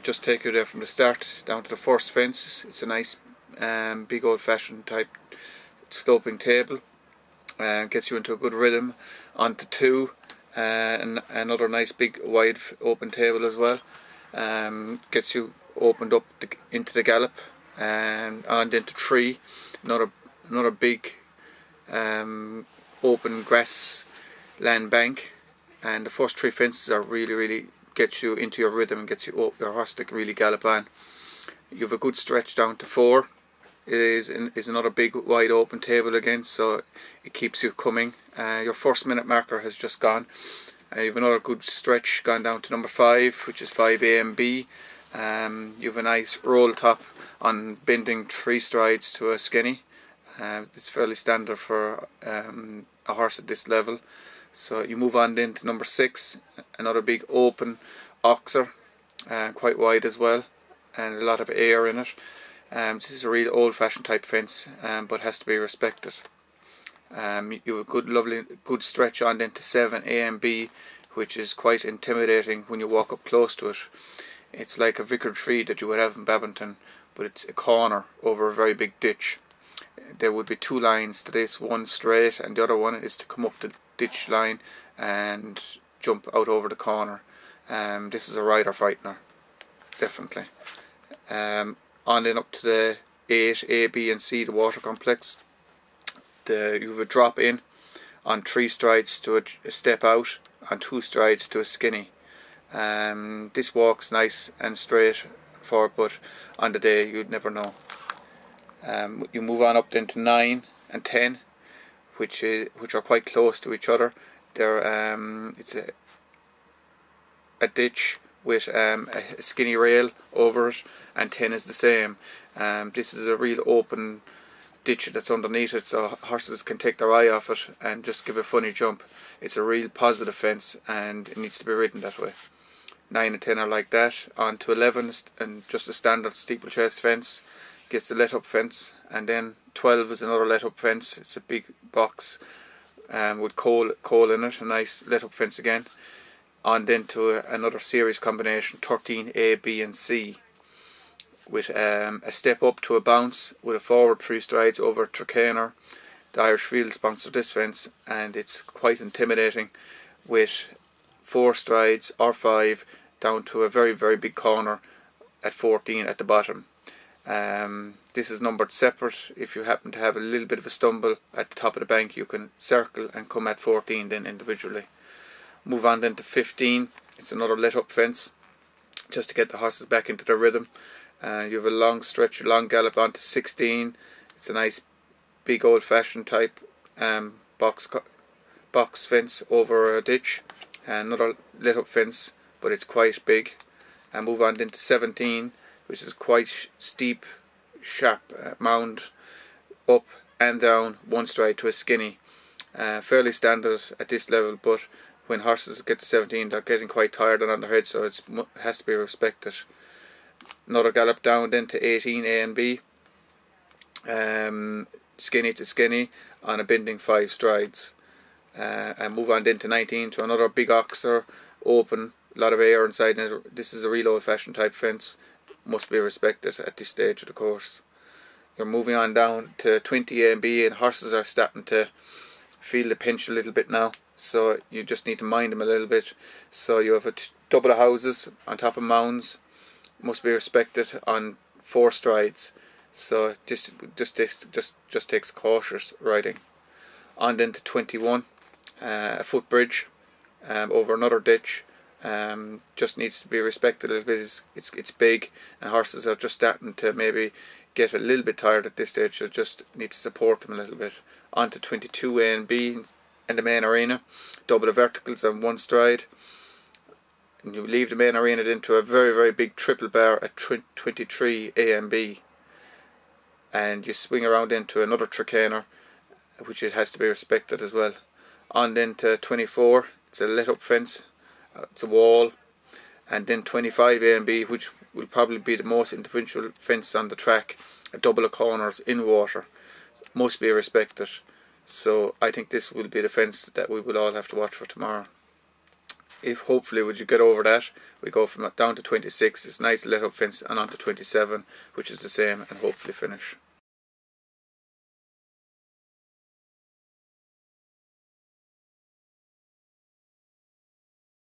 just take you there from the start down to the first fence. It's a nice big old-fashioned type sloping table. Gets you into a good rhythm. Onto 2, and another nice big wide open table as well. Gets you opened up into the gallop, and on into 3, another big open grass land bank. And the first 3 fences are really gets you into your rhythm and gets you your horse to really gallop on. You have a good stretch down to 4. Is another big wide open table again, so it keeps you coming. Your first minute marker has just gone. You have another good stretch gone down to number 5, which is 5A and B. You have a nice roll top on bending 3 strides to a skinny. It's fairly standard for a horse at this level. So you move on then to number 6, another big open oxer, quite wide as well, and a lot of air in it. This is a real old-fashioned type fence, but has to be respected. You have a good stretch on then to 7A and B, which is quite intimidating when you walk up close to it. It's like a vicar tree that you would have in Babington, but it's a corner over a very big ditch. There would be 2 lines to this, one straight and the other one is to come up the ditch line and jump out over the corner. This is a rider frightener, definitely. On then up to the 8, A, B and C, the water complex. You have a drop in on 3 strides to a step out, on 2 strides to a skinny. This walks nice and straight forward, but on the day you'd never know. You move on up then to 9 and 10, which are quite close to each other. It's a ditch with a skinny rail over it, and 10 is the same. This is a real open ditch that's underneath it, so horses can take their eye off it and just give a funny jump. It's a real positive fence and it needs to be ridden that way. 9 and 10 are like that. On to 11 and just a standard steeplechase fence, gets the let up fence, and then 12 is another let up fence. It's a big box with coal in it, a nice let up fence again. On then to another series combination, 13A, B and C, with a step up to a bounce with a forward 3 strides over Tracaner. The Irish Field sponsored this fence, and it's quite intimidating with 4 strides or 5 down to a very big corner at 14 at the bottom. This is numbered separate. If you happen to have a little bit of a stumble at the top of the bank, you can circle and come at 14 then individually. Move on then to 15. It's another let up fence, just to get the horses back into their rhythm. You have a long stretch, long gallop on to 16. It's a nice big old fashioned type box fence over a ditch. Another let up fence, but it's quite big. And move on then to 17, which is quite steep, sharp mound, up and down, 1 stride to a skinny. Fairly standard at this level, but when horses get to 17 they're getting quite tired and on their head, so it has to be respected. Another gallop down then to 18, A and B, skinny to skinny on a bending 5 strides. And move on then to 19 to another big oxer, open, a lot of air inside it. This is a real old fashioned type fence, must be respected at this stage of the course. You're moving on down to 20 A and B, and horses are starting to feel the pinch a little bit now, so you just need to mind them a little bit. So you have a double of houses on top of mounds, must be respected on 4 strides. So just takes cautious riding. On then to 21, a footbridge over another ditch. Just needs to be respected a little bit. It's big, and horses are just starting to maybe get a little bit tired at this stage, so just need to support them a little bit. On to 22 A and B in the main arena, double of verticals on 1 stride. And you leave the main arena into a very big triple bar at 23 A and B, and you swing around into another Tracaner, which it has to be respected as well. On then to 24, it's a let up fence, it's a wall. And then 25 A and B, which will probably be the most individual fence on the track, a double of corners in water, must be respected. So I think this will be the fence that we will all have to watch for tomorrow. if hopefully would you get over that, we go from down to 26, it's nice let up fence, and on to 27, which is the same, and hopefully finish.